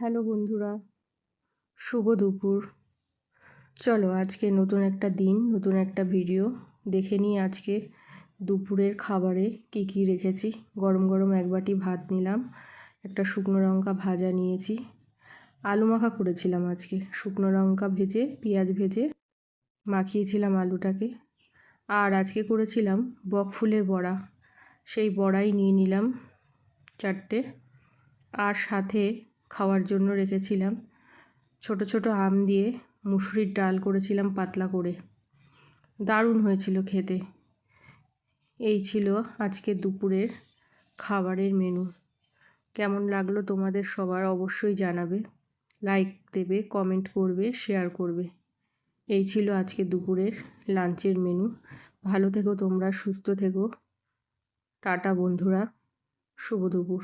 Hello বন্ধুরা, শুভ দুপুর। চলো আজকে নতুন একটা দিন, নতুন একটা ভিডিও দেখে নিই। আজকে দুপুরের খাবারে কি কি রেখেছি। গরম গরম এক বাটি ভাত নিলাম, একটা শুকনো লঙ্কা ভাজা নিয়েছি, আলু মাখা করেছিলাম আজকে। শুকনো লঙ্কা ভেজে পেঁয়াজ ভেজে মাখিয়েছিলাম আলুটাকে। আর আজকে করেছিলাম বকফুলের বড়া, সেই বড়াই নিয়ে নিলাম 4টে। আর সাথে খাওয়ার জন্য রেখেছিলাম ছোট ছোট আম দিয়ে মুসুরির ডাল করেছিলাম পাতলা করে, দারুণ হয়েছিল খেতে। এই ছিল আজকে দুপুরের খাবারের মেনু। কেমন লাগলো তোমাদের সবার অবশ্যই জানাবে, লাইক দেবে, কমেন্ট করবে, শেয়ার করবে। এই ছিল আজকে দুপুরের লাঞ্চের মেনু। ভালো থেকো তোমরা, সুস্থ থেকো। টাটা বন্ধুরা, শুভ দুপুর।